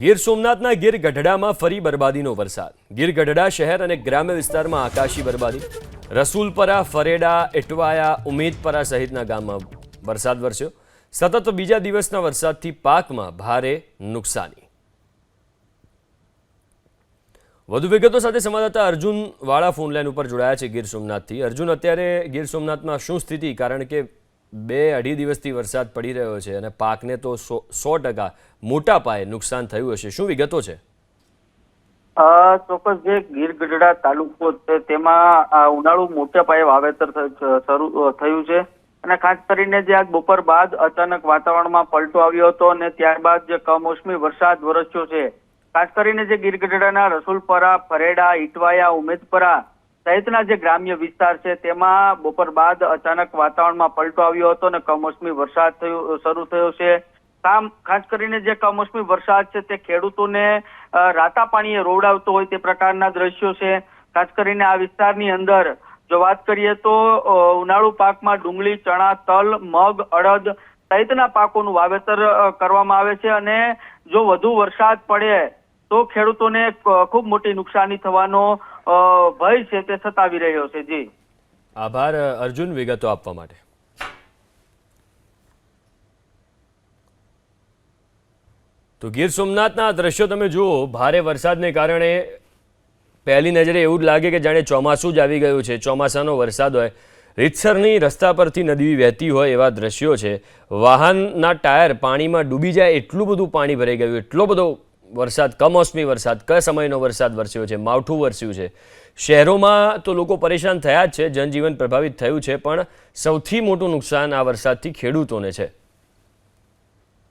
ગીર સોમનાથના ગીર ગઢડામાં ફરી બરબાદીનો વરસાદ। ગીર ગઢડા શહેર અને ગ્રામ્ય વિસ્તારમાં આકાશી બરબાદી। રસુલપરા, ફરેડા, એટવાયા, ઉમેદપરા સહિતના ગામમાં વરસાદ વરસ્યો। સતત બીજા દિવસના વરસાદથી પાકમાં ભારે નુકસાની। વધુ વિગતો સાથે સંવાદદાતા અર્જુન વાળા ફોનલાઈન ઉપર જોડાયા છે ગીર સોમનાથથી। અર્જુન, અત્યારે ગીર સોમનાથમાં શું સ્થિતિ? કારણ કે 2-2.5 દિવસથી વરસાદ પડી રહ્યો છે અને પાકને તો 100% મોટા પાયે નુકસાન થયું હશે। શું વિગતો છે? ચોક્કસ જે ગીર ગઢડા તાલુકો છે તેમાં ઉનાળુ મોટા પાયે વાવેતર શરૂ થયું છે અને ખાસ કરીને જે આજ બપોર બાદ અચાનક વાતાવરણમાં પલટો આવ્યો હતો અને ત્યારબાદ જે કમોસમી વરસાદ વરસ્યો છે। ખાસ કરીને જે ગીર ગઢડાના રસુલપરા, ફરેડા, ઇટવાયા, ઉમેદપરા સહિતના જે ગ્રામ્ય વિસ્તાર છે તેમાં બપોર બાદ અચાનક વાતાવરણમાં પલટો આવ્યો હતો અને કમોસમી વરસાદ શરૂ થયો છે। ખાસ કરીને જે કમોસમી વરસાદ છે તે ખેડૂતોને રાતા પાણીએ રોવડાવતો હોય તે પ્રકારના દ્રશ્યો છે। ખાસ કરીને આ વિસ્તારની અંદર જો વાત કરીએ તો ઉનાળુ પાકમાં ડુંગળી, ચણા, તલ, મગ, અડદ સહિતના પાકોનું વાવેતર કરવામાં આવે છે અને જો વધુ વરસાદ પડે તો ખેડૂતોને ખૂબ મોટી નુકસાની થવાનો ભય છે તે સતાવી રહ્યો છે। જી આભાર અર્જુન વિગતો આપવા માટે। તો ગીર સોમનાથના દ્રશ્યો તમે જુઓ, ભારે વરસાદને કારણે પહેલી નજરે એવું જ લાગે કે જાણે ચોમાસું જ આવી ગયું છે। ચોમાસાનો વરસાદ હોય, રીતસરની રસ્તા પરથી નદી વહેતી હોય એવા દ્રશ્યો છે। વાહનના ટાયર પાણીમાં ડૂબી જાય એટલું બધું પાણી ભરાઈ ગયું, એટલો બધો વરસાદ, કમોસમી વરસાદ, કયા સમયનો વરસાદ વરસ્યો છે, માવઠું વરસ્યું છે। શહેરોમાં તો લોકો પરેશાન થયા જ છે, જનજીવન પ્રભાવિત થયું છે, પણ સૌથી મોટું નુકસાન આ વરસાદથી ખેડૂતોને છે।